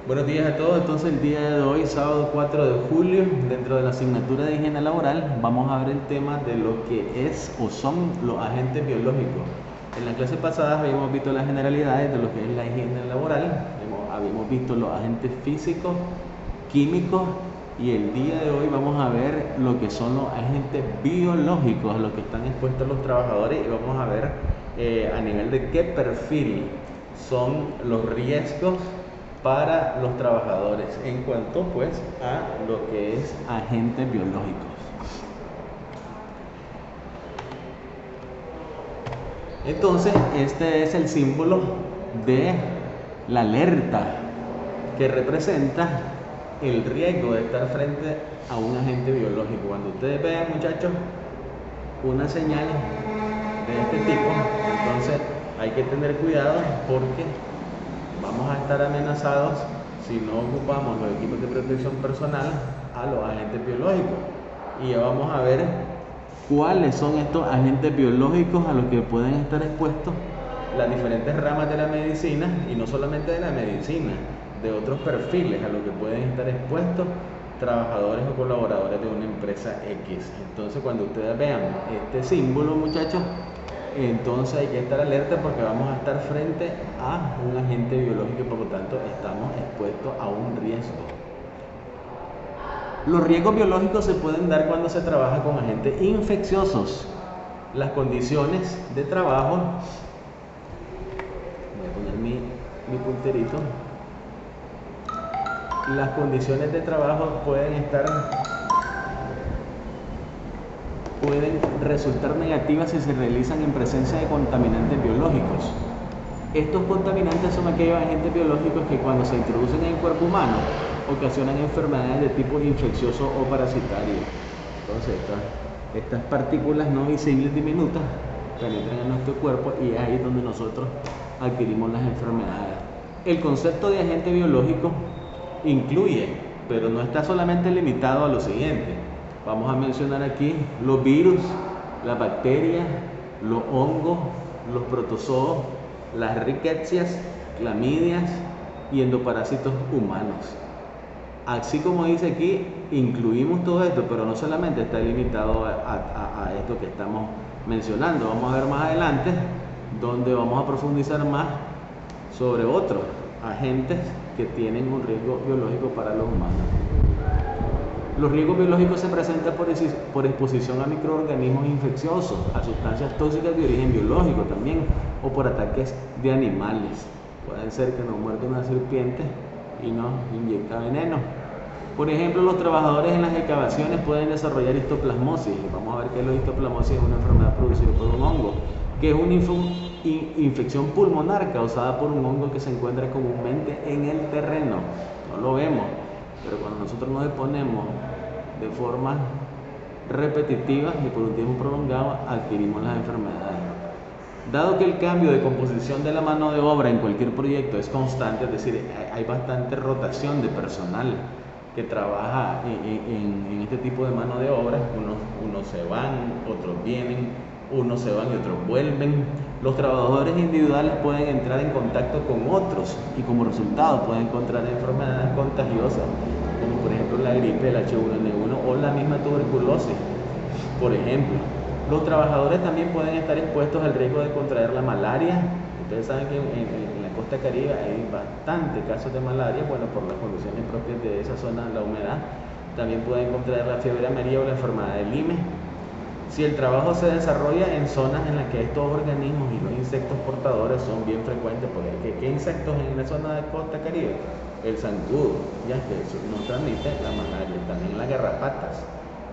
Buenos días a todos. Entonces el día de hoy, sábado 4 de julio, dentro de la asignatura de higiene laboral, vamos a ver el tema de lo que es o son los agentes biológicos. En la clase pasada habíamos visto las generalidades de lo que es la higiene laboral, habíamos visto los agentes físicos, químicos, y el día de hoy vamos a ver lo que son los agentes biológicos a los que están expuestos los trabajadores, y vamos a ver a nivel de qué perfil son los riesgos para los trabajadores en cuanto pues a lo que es agentes biológicos. Entonces este es el símbolo de la alerta que representa el riesgo de estar frente a un agente biológico. Cuando ustedes vean, muchachos, una señal de este tipo, entonces hay que tener cuidado porque vamos a estar amenazados si no ocupamos los equipos de protección personal a los agentes biológicos. Y ya vamos a ver cuáles son estos agentes biológicos a los que pueden estar expuestos las diferentes ramas de la medicina, y no solamente de la medicina, de otros perfiles a los que pueden estar expuestos trabajadores o colaboradores de una empresa X. Entonces cuando ustedes vean este símbolo, muchachos, entonces hay que estar alerta porque vamos a estar frente a un agente biológico y por lo tanto estamos expuestos a un riesgo. Los riesgos biológicos se pueden dar cuando se trabaja con agentes infecciosos. Las condiciones de trabajo, voy a poner mi punterito, las condiciones de trabajo pueden resultar negativas si se realizan en presencia de contaminantes biológicos. Estos contaminantes son aquellos agentes biológicos que cuando se introducen en el cuerpo humano ocasionan enfermedades de tipo infeccioso o parasitario. Entonces estas partículas no visibles diminutas penetran en nuestro cuerpo y es ahí donde nosotros adquirimos las enfermedades. El concepto de agente biológico incluye, pero no está solamente limitado a lo siguiente. Vamos a mencionar aquí los virus, las bacterias, los hongos, los protozoos, las riquecias, clamidias y endoparásitos humanos. Así como dice aquí, incluimos todo esto, pero no solamente está limitado a esto que estamos mencionando. Vamos a ver más adelante donde vamos a profundizar más sobre otros agentes que tienen un riesgo biológico para los humanos. Los riesgos biológicos se presentan por exposición a microorganismos infecciosos, a sustancias tóxicas de origen biológico también, o por ataques de animales. Pueden ser que nos muerda una serpiente y nos inyecta veneno. Por ejemplo, los trabajadores en las excavaciones pueden desarrollar histoplasmosis. Vamos a ver que la histoplasmosis es una enfermedad producida por un hongo, que es una infección pulmonar causada por un hongo que se encuentra comúnmente en el terreno. No lo vemos, pero cuando nosotros nos exponemos de forma repetitiva y por un tiempo prolongado, adquirimos las enfermedades. Dado que el cambio de composición de la mano de obra en cualquier proyecto es constante, es decir, hay bastante rotación de personal que trabaja en este tipo de mano de obra, unos se van, otros vienen, unos se van y otros vuelven. Los trabajadores individuales pueden entrar en contacto con otros y como resultado pueden contraer enfermedades contagiosas, como por ejemplo la gripe, el H1N1 o la misma tuberculosis. Por ejemplo, los trabajadores también pueden estar expuestos al riesgo de contraer la malaria. Ustedes saben que en la costa caribe hay bastantes casos de malaria, bueno, por las condiciones propias de esa zona, la humedad. También pueden contraer la fiebre amarilla o la enfermedad de Lyme. Si el trabajo se desarrolla en zonas en las que estos organismos y los insectos portadores son bien frecuentes, porque ¿qué insectos en la zona de costa caribe? El zancudo, ya que nos transmite la malaria. También las garrapatas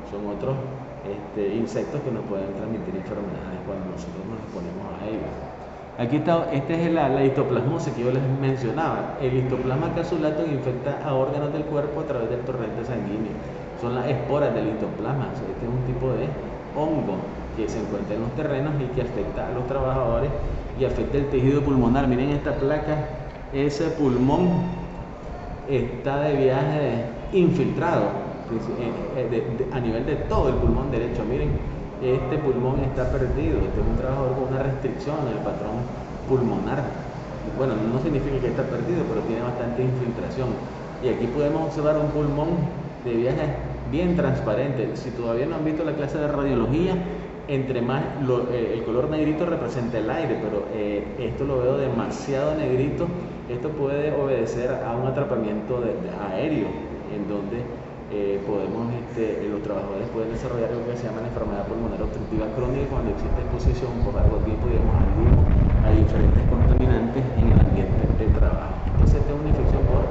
son otros insectos que nos pueden transmitir enfermedades cuando nosotros nos exponemos a ellos. Aquí está, esta es la histoplasmosis que yo les mencionaba. El histoplasma capsulatum infecta a órganos del cuerpo a través del torrente sanguíneo. Son las esporas del histoplasma. Este es un tipo de hongo que se encuentra en los terrenos y que afecta a los trabajadores y afecta el tejido pulmonar. Miren esta placa, ese pulmón está de viaje infiltrado a nivel de todo el pulmón derecho. Miren, este pulmón está perdido. Este es un trabajador con una restricción en el patrón pulmonar. bueno, no significa que está perdido, pero tiene bastante infiltración. Y aquí podemos observar un pulmón de viaje bien transparente. Si todavía no han visto la clase de radiología, entre más el color negrito representa el aire, pero esto lo veo demasiado negrito. Esto puede obedecer a un atrapamiento aéreo, en donde los trabajadores pueden desarrollar lo que se llama la enfermedad pulmonar obstructiva crónica cuando existe exposición por largo tiempo, digamos, a diferentes contaminantes en el ambiente de trabajo. Entonces, esta es una infección por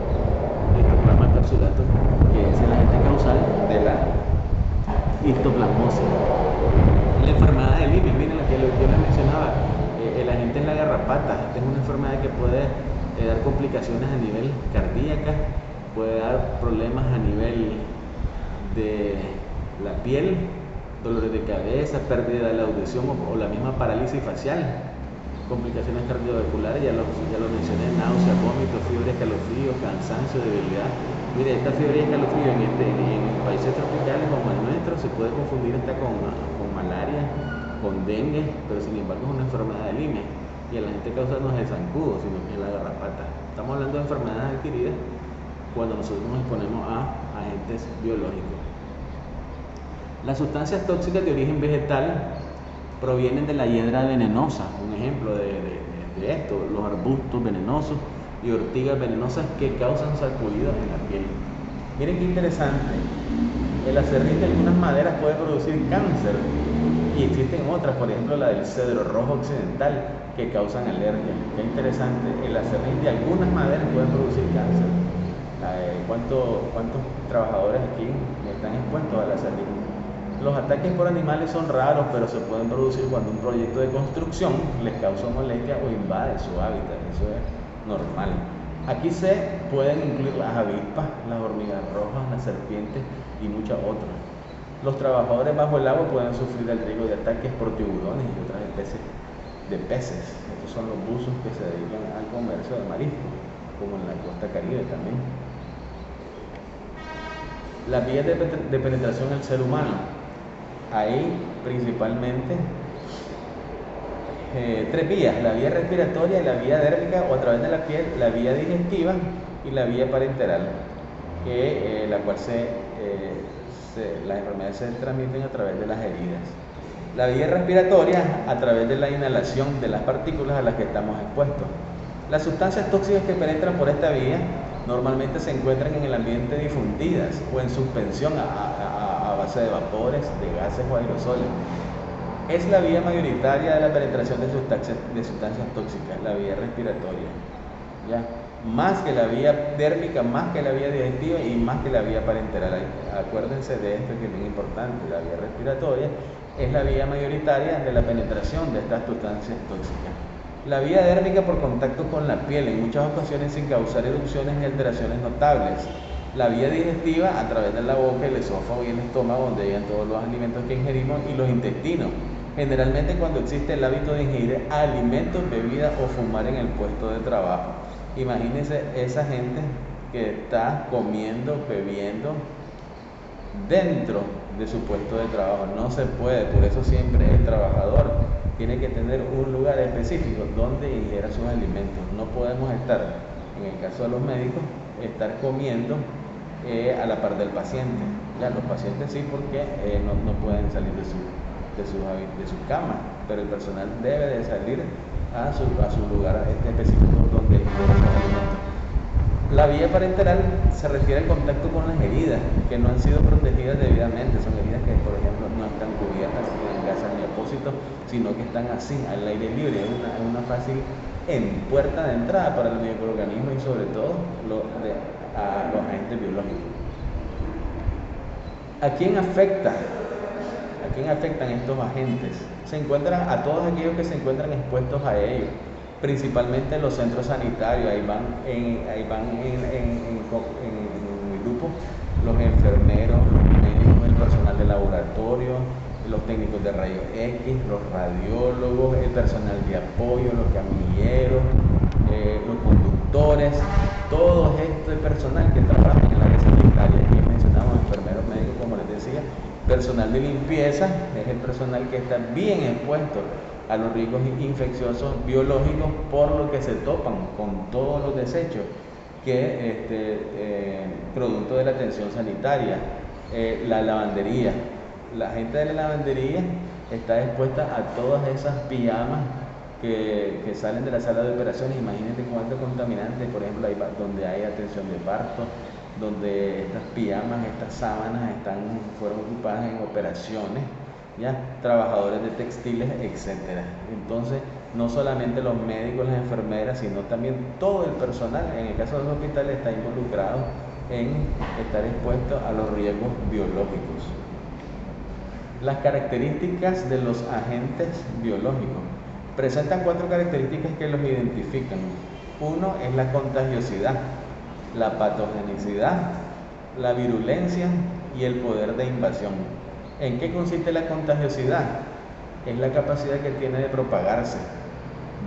Histoplasma capsulatum, que es el agente causal de la histoplasmosis. La enfermedad de Lyme, miren lo que yo les mencionaba, el agente es la garrapata. Esta es una enfermedad que puede dar complicaciones a nivel cardíaca, puede dar problemas a nivel de la piel, dolores de cabeza, pérdida de la audición o la misma parálisis facial, complicaciones cardiovasculares, ya lo mencioné, náusea, vómito, fiebre, escalofrío, cansancio, debilidad. Mire, esta fiebre y escalofrío en países tropicales como el nuestro se puede confundir hasta con malaria, con dengue, pero sin embargo es una enfermedad de Lyme. Y el agente causal no es el zancudo, sino que es la garrapata. Estamos hablando de enfermedades adquiridas cuando nosotros nos exponemos a agentes biológicos. Las sustancias tóxicas de origen vegetal provienen de la hiedra venenosa. Un ejemplo de esto, los arbustos venenosos y ortigas venenosas que causan sarpullidos en la piel. Miren qué interesante. El aserrín de algunas maderas puede producir cáncer y existen otras, por ejemplo la del cedro rojo occidental, que causan alergia. Qué interesante. El aserrín de algunas maderas puede producir cáncer. ¿Cuántos trabajadores aquí están expuestos al aserrín? Los ataques por animales son raros, pero se pueden producir cuando un proyecto de construcción les causa molestia o invade su hábitat. Eso es normal. Aquí se pueden incluir las avispas, las hormigas rojas, las serpientes y muchas otras. Los trabajadores bajo el agua pueden sufrir el riesgo de ataques por tiburones y otras especies de peces. Estos son los buzos que se dedican al comercio de mariscos, como en la costa caribe también. Las vías de penetración del ser humano. Hay principalmente tres vías: la vía respiratoria, la vía dérmica o a través de la piel, la vía digestiva y la vía parenteral, la cual las enfermedades se transmiten a través de las heridas. La vía respiratoria a través de la inhalación de las partículas a las que estamos expuestos. Las sustancias tóxicas que penetran por esta vía normalmente se encuentran en el ambiente difundidas o en suspensión a base de vapores, de gases o aerosoles. Es la vía mayoritaria de la penetración de sustancias tóxicas, la vía respiratoria. ¿Ya? Más que la vía dérmica, más que la vía digestiva y más que la vía parenteral. Acuérdense de esto, que es bien importante. La vía respiratoria es la vía mayoritaria de la penetración de estas sustancias tóxicas. La vía dérmica por contacto con la piel, en muchas ocasiones sin causar erupciones ni alteraciones notables. La vía digestiva a través de la boca, el esófago y el estómago, donde llegan todos los alimentos que ingerimos, y los intestinos. Generalmente cuando existe el hábito de ingerir alimentos, bebidas o fumar en el puesto de trabajo. Imagínense esa gente que está comiendo, bebiendo dentro de su puesto de trabajo. No se puede, por eso siempre el trabajador tiene que tener un lugar específico donde ingiera sus alimentos. No podemos estar, en el caso de los médicos, estar comiendo a la par del paciente. Ya, los pacientes sí, porque no pueden salir de su cama, pero el personal debe de salir a su lugar específico donde ingiera sus alimentos. La vía parenteral se refiere al contacto con las heridas que no han sido protegidas debidamente. Son heridas que, por ejemplo, no están cubiertas en gasas ni apósitos, sino que están así, al aire libre. Es una fácil puerta de entrada para el microorganismo y sobre todo a los agentes biológicos. ¿A quién afectan estos agentes? Se encuentran a todos aquellos que se encuentran expuestos a ellos, principalmente en los centros sanitarios. Ahí van en grupo los enfermeros, los médicos, el personal de laboratorio, los técnicos de rayos X, los radiólogos, el personal de apoyo, los camilleros, los conductores, todo este personal que trabaja en el área sanitaria. Aquí mencionamos enfermeros, médicos, como les decía. Personal de limpieza es el personal que está bien expuesto a los riesgos infecciosos biológicos, por lo que se topan con todos los desechos que producto de la atención sanitaria. La lavandería, la gente de la lavandería está expuesta a todas esas pijamas que salen de la sala de operaciones. Imagínense cuántos contaminantes, por ejemplo, donde hay atención de parto, donde estas pijamas, estas sábanas fueron ocupadas en operaciones, ¿ya? Trabajadores de textiles, etcétera. Entonces, no solamente los médicos, las enfermeras, sino también todo el personal, en el caso de los hospitales, está involucrado en estar expuesto a los riesgos biológicos. Las características de los agentes biológicos presentan 4 características que los identifican. Uno es la contagiosidad, la patogenicidad, la virulencia y el poder de invasión. ¿En qué consiste la contagiosidad? Es la capacidad que tiene de propagarse,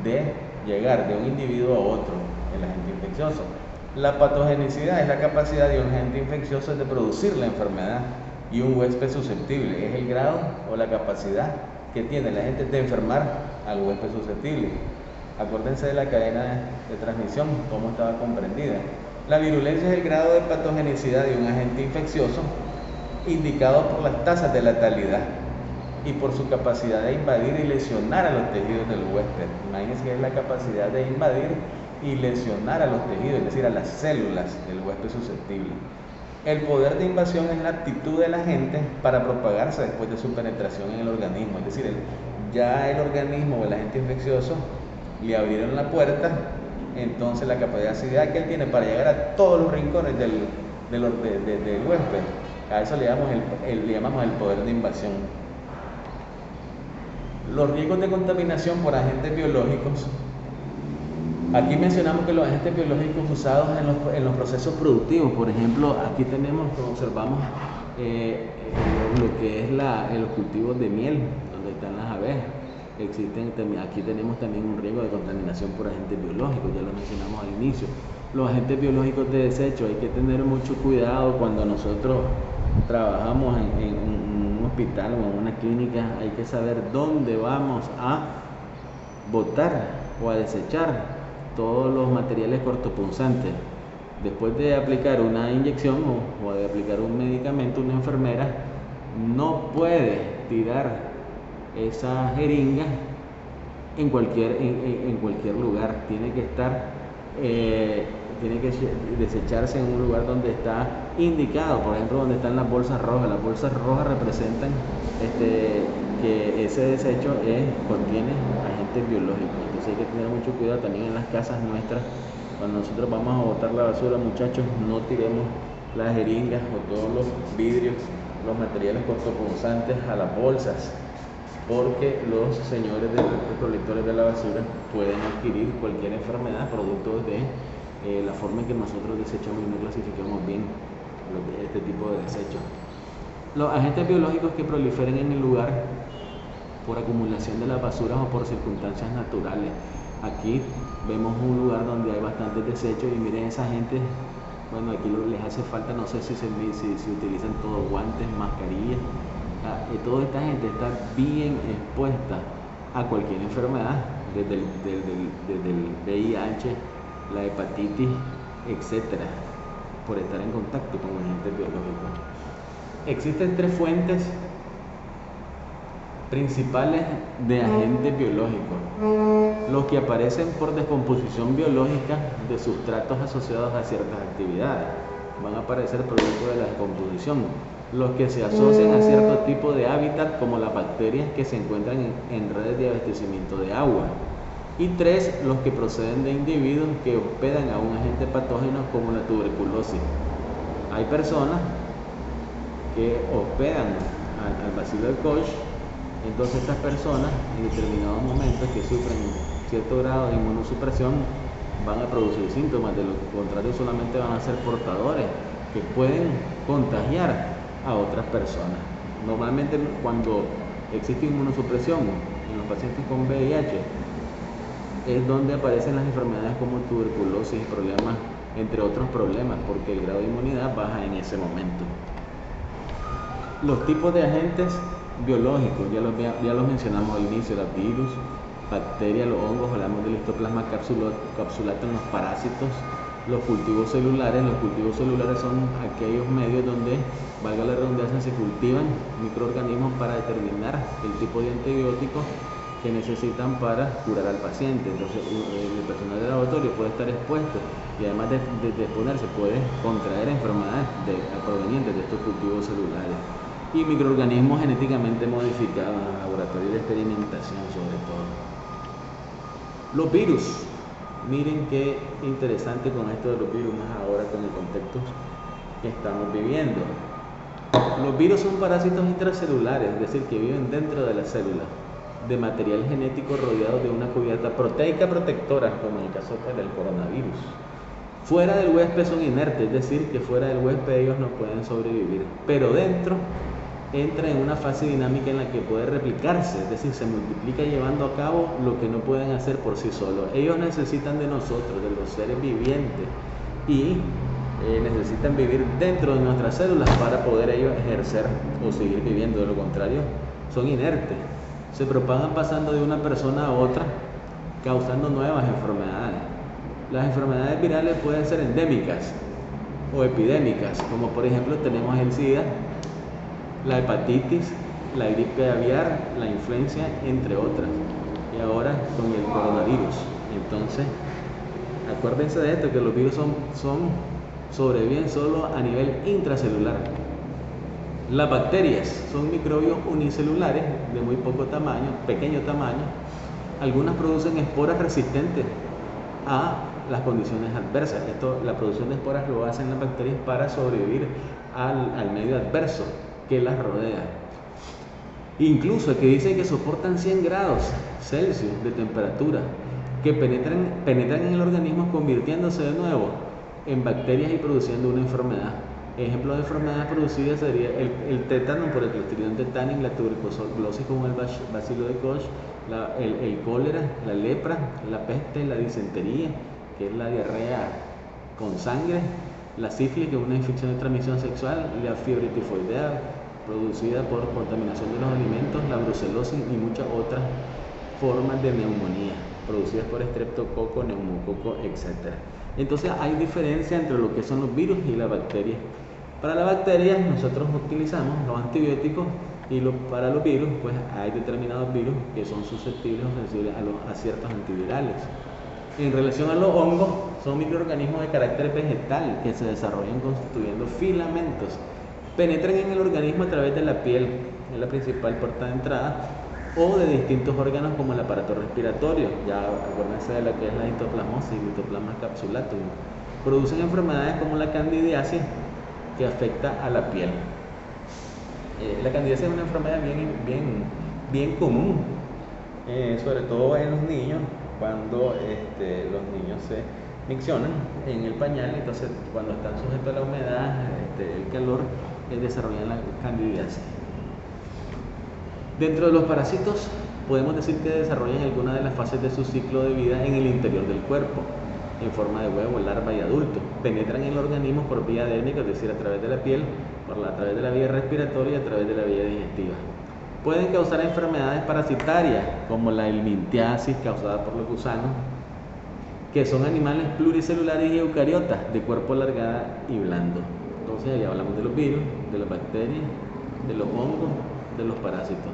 de llegar de un individuo a otro, el agente infeccioso. La patogenicidad es la capacidad de un agente infeccioso de producir la enfermedad, y un huésped susceptible es el grado o la capacidad que tiene la gente de enfermar al huésped susceptible. Acuérdense de la cadena de transmisión, cómo estaba comprendida. La virulencia es el grado de patogenicidad de un agente infeccioso indicado por las tasas de letalidad y por su capacidad de invadir y lesionar a los tejidos del huésped. Imagínense que es la capacidad de invadir y lesionar a los tejidos, es decir, a las células del huésped susceptible. El poder de invasión es la aptitud de la gente para propagarse después de su penetración en el organismo, es decir, ya el organismo o el agente infeccioso le abrieron la puerta, entonces la capacidad que él tiene para llegar a todos los rincones del huésped, a eso le llamamos el poder de invasión. Los riesgos de contaminación por agentes biológicos. Aquí mencionamos que los agentes biológicos usados en los procesos productivos, por ejemplo, aquí observamos lo que es los cultivos de miel, donde están las abejas. Aquí tenemos también un riesgo de contaminación por agentes biológicos, ya lo mencionamos al inicio. Los agentes biológicos de desecho, hay que tener mucho cuidado cuando nosotros trabajamos en un hospital o en una clínica. Hay que saber dónde vamos a botar o a desechar todos los materiales cortopunzantes. Después de aplicar una inyección o de aplicar un medicamento, una enfermera no puede tirar esa jeringa en cualquier lugar. Tiene que desecharse en un lugar donde está indicado, por ejemplo, donde están las bolsas rojas. Las bolsas rojas representan que ese desecho contiene agentes biológicos. Entonces hay que tener mucho cuidado también en las casas nuestras. Cuando nosotros vamos a botar la basura, muchachos, no tiremos las jeringas o todos los vidrios, los materiales cortopunzantes a las bolsas, porque los señores de los recolectores de la basura pueden adquirir cualquier enfermedad producto de la forma en que nosotros desechamos y no clasificamos bien este tipo de desechos. Los agentes biológicos que proliferen en el lugar por acumulación de las basuras o por circunstancias naturales. Aquí vemos un lugar donde hay bastantes desechos y miren esa gente, bueno, aquí les hace falta, no sé si utilizan todos guantes, mascarillas. Toda esta gente está bien expuesta a cualquier enfermedad, desde el VIH, la hepatitis, etcétera, por estar en contacto con agentes biológicos. Existen 3 fuentes principales de agentes biológicos: los que aparecen por descomposición biológica de sustratos asociados a ciertas actividades, van a aparecer producto de la descomposición; los que se asocian a cierto tipo de hábitat, como las bacterias que se encuentran en redes de abastecimiento de agua; y 3, los que proceden de individuos que hospedan a un agente patógeno, como la tuberculosis. Hay personas que hospedan al bacilo de Koch. Entonces estas personas en determinados momentos que sufren cierto grado de inmunosupresión van a producir síntomas, de lo contrario solamente van a ser portadores que pueden contagiar a otras personas. Normalmente cuando existe inmunosupresión en los pacientes con VIH es donde aparecen las enfermedades como tuberculosis, problemas, entre otros problemas, porque el grado de inmunidad baja en ese momento. Los tipos de agentes biológicos, ya los mencionamos al inicio, los virus, bacterias, los hongos, hablamos del histoplasma capsulato en los parásitos, los cultivos celulares. Los cultivos celulares son aquellos medios donde, valga la redundancia, se cultivan microorganismos para determinar el tipo de antibióticos que necesitan para curar al paciente. Entonces el personal de laboratorio puede estar expuesto y además de exponerse puede contraer enfermedades provenientes de estos cultivos celulares y microorganismos genéticamente modificados en el laboratorio de experimentación sobre todo. Los virus, miren qué interesante con esto de los virus, más ahora con el contexto que estamos viviendo. Los virus son parásitos intracelulares, es decir, que viven dentro de la célula, de material genético rodeado de una cubierta proteica protectora, como en el caso del coronavirus. Fuera del huésped son inertes, es decir, que fuera del huésped ellos no pueden sobrevivir, pero dentro entra en una fase dinámica en la que puede replicarse, es decir, se multiplica llevando a cabo lo que no pueden hacer por sí solos. Ellos necesitan de nosotros, de los seres vivientes, y necesitan vivir dentro de nuestras células para poder ellos ejercer o seguir viviendo. De lo contrario, son inertes. Se propagan pasando de una persona a otra, causando nuevas enfermedades. Las enfermedades virales pueden ser endémicas o epidémicas, como por ejemplo tenemos el SIDA, la hepatitis, la gripe aviar, la influenza, entre otras. Y ahora con el coronavirus. Entonces, acuérdense de esto, que los virus sobreviven solo a nivel intracelular. Las bacterias son microbios unicelulares de muy poco tamaño, pequeño tamaño. Algunas producen esporas resistentes a las condiciones adversas. La producción de esporas lo hacen las bacterias para sobrevivir al medio adverso que las rodea. Incluso que dicen que soportan 100 grados Celsius de temperatura, que penetran en el organismo convirtiéndose de nuevo en bacterias y produciendo una enfermedad. Ejemplos de enfermedades producidas sería el tétano por el Clostridium tetani, la tuberculosis con el bacilo de Koch, el cólera, la lepra, la peste, la disentería, que es la diarrea con sangre, la sífilis, que es una infección de transmisión sexual, la fiebre tifoidea producida por contaminación de los alimentos, la brucelosis y muchas otras formas de neumonía producidas por estreptococo, neumococo, etc. Entonces hay diferencia entre lo que son los virus y las bacterias. Para las bacterias nosotros utilizamos los antibióticos y para los virus pues hay determinados virus que son susceptibles o sensibles a ciertos antivirales. En relación a los hongos, son microorganismos de carácter vegetal que se desarrollan constituyendo filamentos. Penetran en el organismo a través de la piel, es la principal puerta de entrada, o de distintos órganos como el aparato respiratorio. Ya acuérdense de la que es la histoplasmosis, el histoplasma capsulatum. Producen enfermedades como la candidiasis, que afecta a la piel. La candidiasis es una enfermedad bien común, sobre todo en los niños, cuando los niños se miccionan en el pañal. Entonces cuando están sujetos a la humedad, el calor, desarrollan la candidiasis. Dentro de los parásitos podemos decir que desarrollan algunas de las fases de su ciclo de vida en el interior del cuerpo, en forma de huevo, larva y adulto. Penetran en el organismo por vía dérmica, es decir, a través de la piel, a través de la vía respiratoria y a través de la vía digestiva. Pueden causar enfermedades parasitarias como la helmintiasis causada por los gusanos, que son animales pluricelulares y eucariotas de cuerpo alargado y blando. Entonces ya hablamos de los virus, de las bacterias, de los hongos, de los parásitos.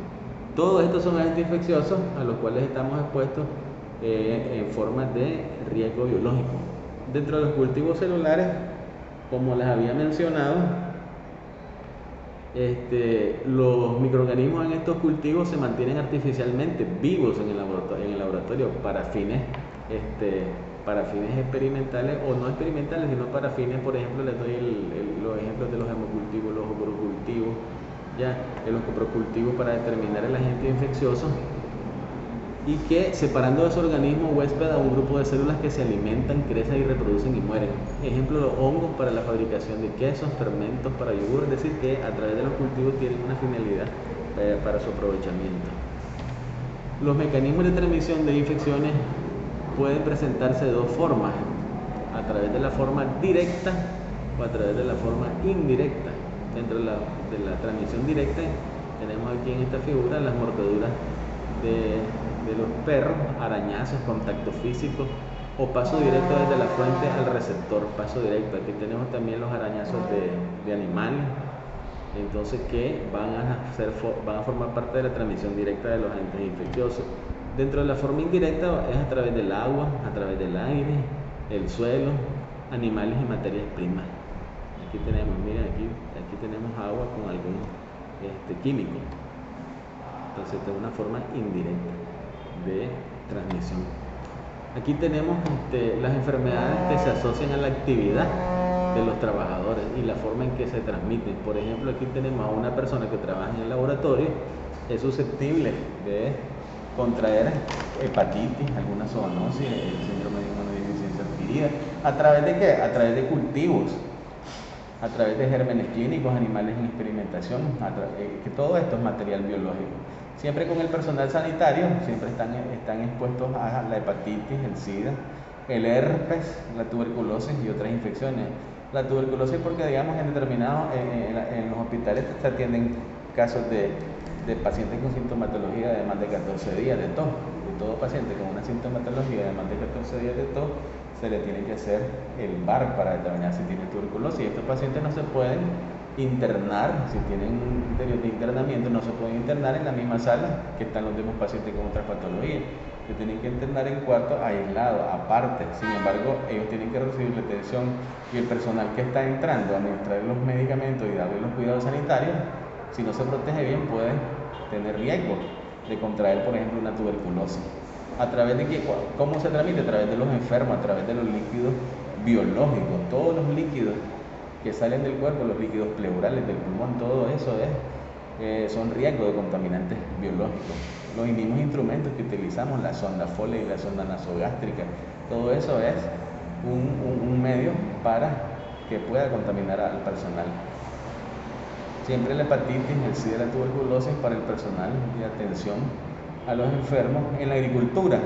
Todos estos son agentes infecciosos a los cuales estamos expuestos en forma de riesgo biológico. Dentro de los cultivos celulares, como les había mencionado, los microorganismos en estos cultivos se mantienen artificialmente vivos en el laboratorio para fines experimentales o no experimentales, sino para fines, por ejemplo, les doy los ejemplos de los hemocultivos, los coprocultivos, los coprocultivos para determinar el agente infeccioso, y que separando de su organismo huésped a un grupo de células que se alimentan, crecen y reproducen y mueren. Ejemplo, los hongos para la fabricación de quesos, fermentos para yogur, es decir, que a través de los cultivos tienen una finalidad para su aprovechamiento. Los mecanismos de transmisión de infecciones pueden presentarse de dos formas: a través de la forma directa o a través de la forma indirecta. Dentro de la transmisión directa Tenemos aquí en esta figura las mordeduras de los perros, arañazos, contacto físico o paso directo desde la fuente al receptor, paso directo. Aquí tenemos también los arañazos de animales, entonces que van a formar parte de la transmisión directa de los agentes infecciosos. Dentro de la forma indirecta es a través del agua, a través del aire, el suelo, animales y materias primas. Aquí tenemos, miren, aquí tenemos agua con algún químico. Entonces esta es una forma indirecta de transmisión. Aquí tenemos las enfermedades que se asocian a la actividad de los trabajadores y la forma en que se transmiten. Por ejemplo, aquí tenemos a una persona que trabaja en el laboratorio, es susceptible de contraer hepatitis, alguna zoonosis, el síndrome de inmunodeficiencia adquirida. ¿A través de qué? A través de cultivos, a través de gérmenes clínicos, animales en experimentación, que todo esto es material biológico. Siempre con el personal sanitario, siempre están expuestos a la hepatitis, el SIDA, el herpes, la tuberculosis y otras infecciones. La tuberculosis porque, digamos, en los hospitales se atienden casos de pacientes con sintomatología de más de 14 días de tos. Y todo paciente con una sintomatología de más de 14 días de tos se le tiene que hacer el VAR para determinar si tiene tuberculosis. Y estos pacientes no se pueden internar, si tienen un periodo de internamiento, no se pueden internar en la misma sala que están los demás pacientes con otras patologías. Se tienen que internar en cuartos aislados, aparte. Sin embargo, ellos tienen que recibir la atención y el personal que está entrando a administrar los medicamentos y darle los cuidados sanitarios, si no se protege bien, puede tener riesgo de contraer, por ejemplo, una tuberculosis. ¿A través de qué? ¿Cómo se transmite? A través de los enfermos, a través de los líquidos biológicos. Todos los líquidos que salen del cuerpo, los líquidos pleurales del pulmón, todo eso son riesgos de contaminantes biológicos. Los mismos instrumentos que utilizamos, la sonda Foley y la sonda nasogástrica, todo eso es un medio para que pueda contaminar al personal. Siempre la hepatitis, el SIDA y la tuberculosis para el personal de atención a los enfermos. En la agricultura,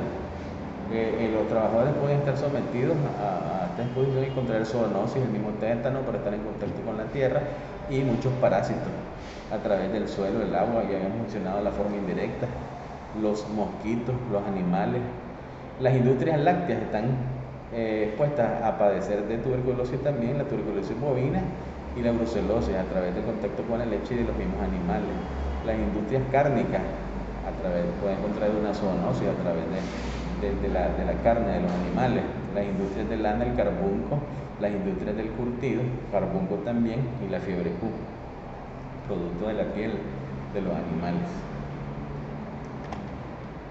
los trabajadores pueden estar sometidos a esta exposición y contraer zoonosis, el mismo tétano, por estar en contacto con la tierra, y muchos parásitos a través del suelo, el agua. Ya habíamos mencionado la forma indirecta, los mosquitos, los animales. Las industrias lácteas están expuestas a padecer de tuberculosis también, la tuberculosis bovina y la brucelosis a través del contacto con la leche y de los mismos animales. Las industrias cárnicas pueden contraer una zoonosis a través de la carne de los animales. Las industrias de lana, el carbunco, las industrias del curtido, carbunco también, y la fiebre Q, producto de la piel de los animales.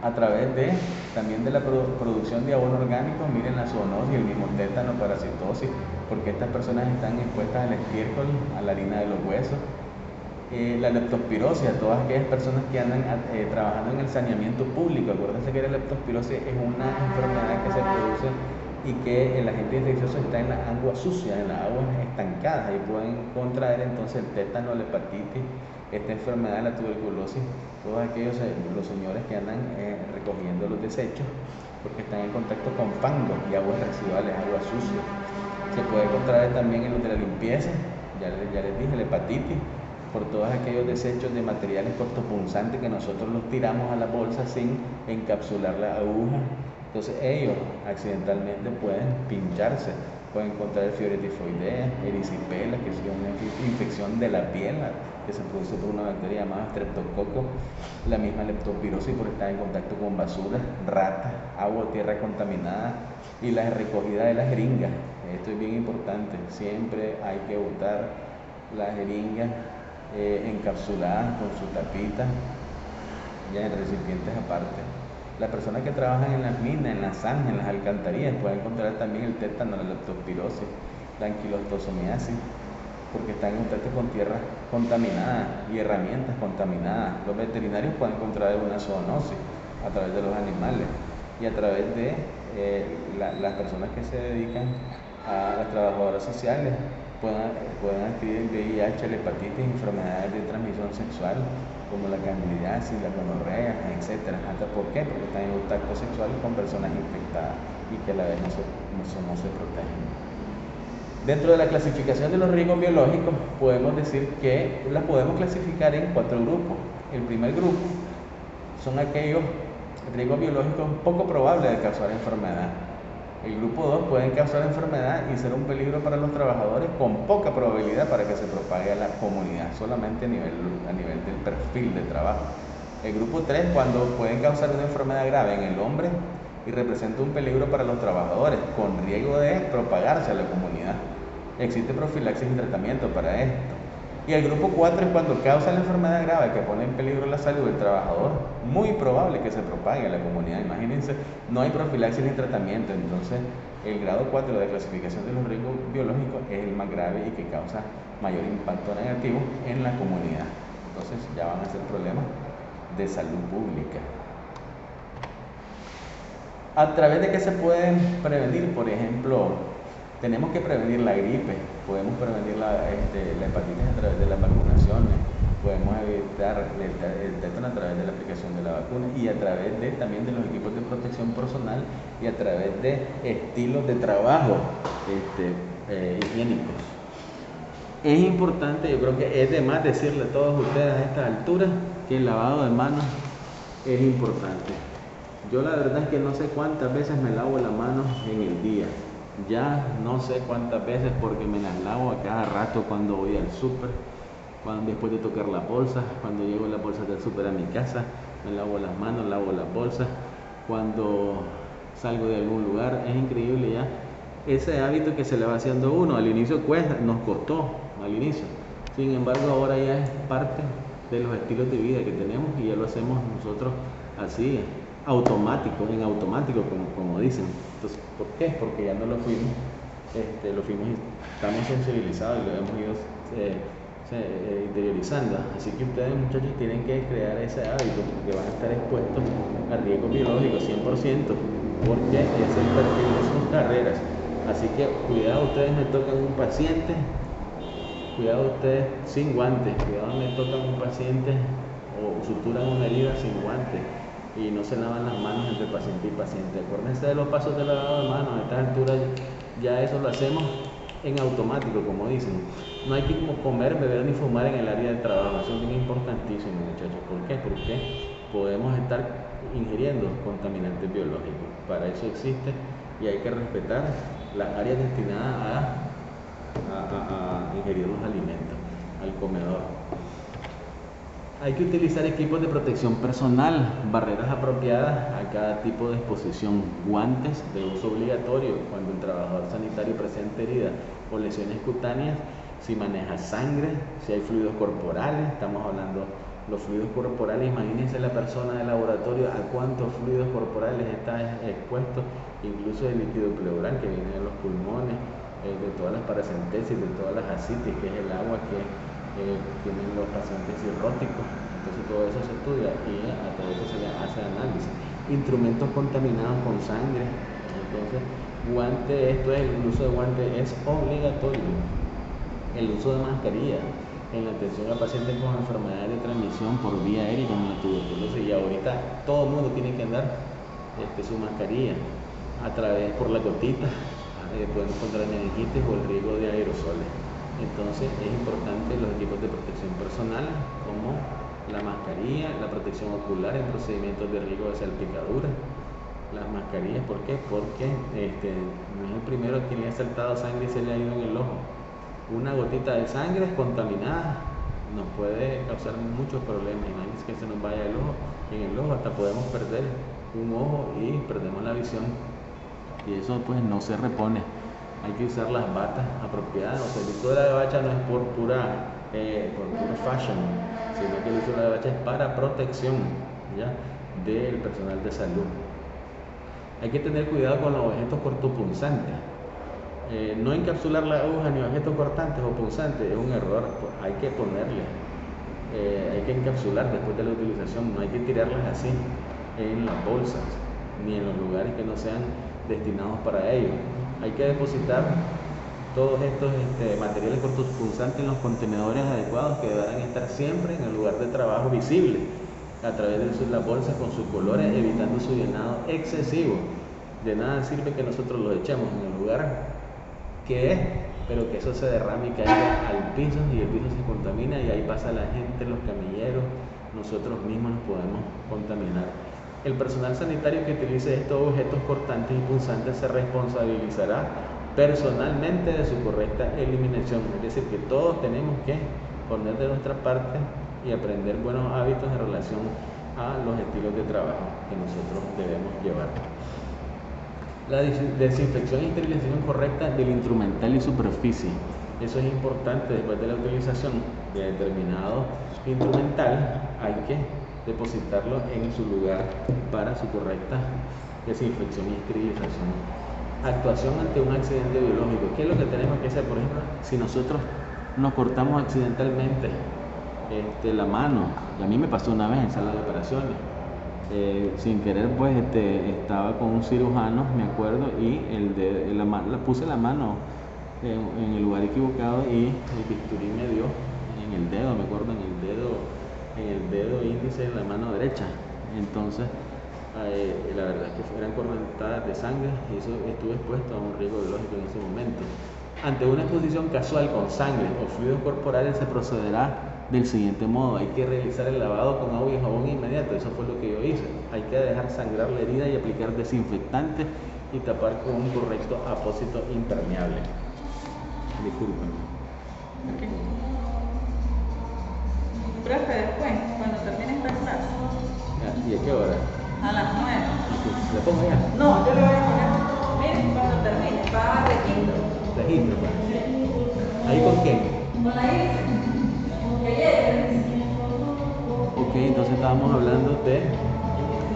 A través también de la producción de abono orgánico, miren la zoonosis, el mismo tétano, parasitosis, porque estas personas están expuestas al estiércol, a la harina de los huesos. La leptospirosis, a todas aquellas personas que andan trabajando en el saneamiento público. Acuérdense que la leptospirosis es una enfermedad que se produce y que el agente infeccioso está en las aguas sucias, en las aguas estancadas, y pueden contraer entonces el tétano, la hepatitis, esta enfermedad, la tuberculosis, todos aquellos los señores que andan recogiendo los desechos porque están en contacto con fangos y aguas residuales, aguas sucias. Se puede contraer también en los de la limpieza, ya les dije, la hepatitis, por todos aquellos desechos de materiales cortopunzantes que nosotros los tiramos a la bolsa sin encapsular la aguja. Entonces ellos accidentalmente pueden pincharse, pueden contraer fiebre tifoidea, erisipela, que es una infección de la piel que se produce por una bacteria llamada streptococo, la misma leptospirosis por estar en contacto con basura, ratas, agua o tierra contaminada, y la recogida de las jeringas. Esto es bien importante, siempre hay que botar las jeringas encapsuladas con su tapita, ya en recipientes aparte. Las personas que trabajan en las minas, en las zanjas, en las alcantarillas, pueden encontrar también el tétano, la leptospirosis, la anquilostosomiasis, porque están en contacto con tierra contaminada y herramientas contaminadas. Los veterinarios pueden contraer una zoonosis a través de los animales y a través de las personas que se dedican a las trabajadoras sociales. Pueden adquirir el VIH, la hepatitis, enfermedades de transmisión sexual como la candidiasis, la gonorrea, etc. ¿Por qué? Porque están en contacto sexual con personas infectadas y que a la vez no se protegen. Dentro de la clasificación de los riesgos biológicos, podemos decir que las podemos clasificar en 4 grupos. El primer grupo son aquellos riesgos biológicos poco probables de causar enfermedad. El grupo 2 pueden causar enfermedad y ser un peligro para los trabajadores con poca probabilidad para que se propague a la comunidad, solamente a nivel del perfil de trabajo. El grupo 3, cuando pueden causar una enfermedad grave en el hombre y representa un peligro para los trabajadores con riesgo de propagarse a la comunidad. Existe profilaxis y tratamiento para esto. Y el grupo 4 es cuando causa la enfermedad grave que pone en peligro la salud del trabajador, muy probable que se propague a la comunidad. Imagínense, no hay profilaxis ni tratamiento, entonces el grado 4 de clasificación de los riesgos biológicos es el más grave y que causa mayor impacto negativo en la comunidad. Entonces ya van a ser problemas de salud pública. ¿A través de qué se pueden prevenir? Por ejemplo, tenemos que prevenir la gripe, podemos prevenir la hepatitis a través de las vacunaciones, podemos evitar el tétano a través de la aplicación de la vacuna y a través también de los equipos de protección personal y a través de estilos de trabajo higiénicos. Es importante, yo creo que es de más decirle a todos ustedes a estas alturas que el lavado de manos es importante. Yo la verdad es que no sé cuántas veces me lavo las manos en el día. Ya no sé cuántas veces porque me las lavo a cada rato cuando voy al súper, después de tocar la bolsa, cuando llevo las bolsas del súper a mi casa, me lavo las manos, lavo las bolsas, cuando salgo de algún lugar. Es increíble ya ese hábito que se le va haciendo uno. Al inicio nos costó al inicio, sin embargo ahora ya es parte de los estilos de vida que tenemos y ya lo hacemos nosotros así, en automático como dicen. Entonces, ¿por qué? Porque ya no lo fuimos, estamos sensibilizados y lo hemos ido interiorizando. Así que ustedes, muchachos, tienen que crear ese hábito porque van a estar expuestos a riesgos biológicos 100%, porque es el perfil de sus carreras. Así que cuidado, ustedes me tocan un paciente, cuidado ustedes sin guantes, cuidado me tocan un paciente o suturan una herida sin guantes y no se lavan las manos entre paciente y paciente. Acuérdense de los pasos de lavado de manos. A esta altura ya eso lo hacemos en automático, como dicen. No hay que comer, beber ni fumar en el área de trabajo. Eso es bien importantísimo, muchachos. ¿Por qué? Porque podemos estar ingiriendo contaminantes biológicos. Para eso existe y hay que respetar las áreas destinadas a ingerir los alimentos, al comedor. Hay que utilizar equipos de protección personal, barreras apropiadas a cada tipo de exposición, guantes de uso obligatorio cuando el trabajador sanitario presenta heridas o lesiones cutáneas, si maneja sangre, si hay fluidos corporales. Estamos hablando de los fluidos corporales. Imagínense la persona del laboratorio a cuántos fluidos corporales está expuesto, incluso el líquido pleural que viene de los pulmones, de todas las paracentesis, de todas las ascitis, que es el agua que tienen los pacientes cirróticos. Entonces todo eso se estudia y a todo eso se le hace análisis. Instrumentos contaminados con sangre. Entonces el uso de guante es obligatorio. El uso de mascarilla en la atención a pacientes con enfermedades de transmisión por vía aérea como la tuberculosis, y ahorita todo el mundo tiene que andar su mascarilla por la gotita. Podemos encontrar meningitis o el riesgo de aerosoles. Entonces es importante los equipos de protección personal como la mascarilla, la protección ocular en procedimientos de riesgo de salpicadura. Las mascarillas, ¿por qué? Porque no es el primero que le ha saltado sangre y se le ha ido en el ojo. Una gotita de sangre contaminada nos puede causar muchos problemas. Imagínense que se nos vaya en el ojo hasta podemos perder un ojo y perdemos la visión. Y eso pues no se repone. Hay que usar las batas apropiadas. O sea, el uso de la gabacha no es por pura fashion, sino que el uso de la gabacha es para protección, ¿ya?, del personal de salud. Hay que tener cuidado con los objetos cortopunzantes. No encapsular la aguja ni objetos cortantes o punzantes es un error. Hay que ponerle, hay que encapsular después de la utilización. No hay que tirarlas así en las bolsas ni en los lugares que no sean destinados para ello. Hay que depositar todos estos materiales cortopunzantes en los contenedores adecuados que deberán estar siempre en el lugar de trabajo visible a través de las bolsas con sus colores, evitando su llenado excesivo. De nada sirve que nosotros los echemos en el lugar que es pero que eso se derrame y caiga al piso y el piso se contamina y ahí pasa la gente, los camilleros, nosotros mismos nos podemos contaminar. El personal sanitario que utilice estos objetos cortantes y punzantes se responsabilizará personalmente de su correcta eliminación. Es decir, que todos tenemos que poner de nuestra parte y aprender buenos hábitos en relación a los estilos de trabajo que nosotros debemos llevar. La desinfección y esterilización correcta del instrumental y superficie. Eso es importante. Después de la utilización de determinado instrumental, hay que depositarlo en su lugar para su correcta desinfección y esterilización. Actuación ante un accidente biológico. ¿Qué es lo que tenemos que hacer? Por ejemplo, si nosotros nos cortamos accidentalmente la mano, y a mí me pasó una vez en sala de operaciones, sin querer, pues estaba con un cirujano, me acuerdo, y puse la mano en el lugar equivocado y el bisturí me dio en el dedo, me acuerdo, en el dedo índice de la mano derecha. Entonces la verdad es que eran correntadas de sangre y eso estuve expuesto a un riesgo biológico en ese momento. Ante una exposición casual con sangre o fluidos corporales se procederá del siguiente modo: hay que realizar el lavado con agua y jabón inmediato. Eso fue lo que yo hice. Hay que dejar sangrar la herida y aplicar desinfectante y tapar con un correcto apósito impermeable. Disculpen. Okay. Profe, después, cuando termine esta clase. ¿Y a qué hora? A las 9. ¿Le pongo ya? No, yo le voy a poner. Miren, cuando termine, va a registro. Registro, pues. ¿Ahí con quién? Con la Iris. Que llegue. Ok, entonces estábamos hablando de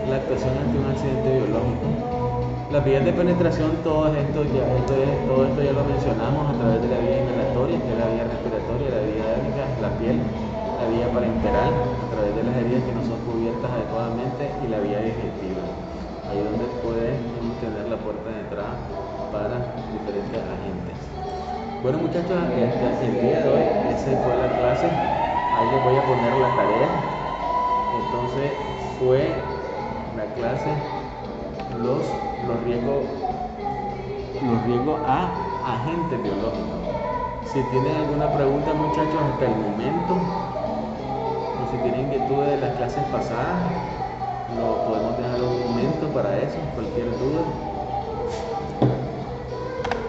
la actuación ante un accidente biológico. Las vías de penetración, todo esto ya lo mencionamos a través de la vía inhalatoria, que es la vía respiratoria, la vía aérea, la piel, la vía parenteral, a través de las heridas que no son cubiertas adecuadamente, y la vía digestiva. Ahí es donde podemos tener la puerta de entrada para diferentes agentes. Bueno, muchachos, el día de hoy esa fue la clase. Ahí les voy a poner la tarea. Entonces fue la clase los riesgos a agentes biológicos. Si tienen alguna pregunta, muchachos, hasta el momento, o si tienen inquietudes de las clases pasadas, lo podemos dejar un momento para eso, cualquier duda.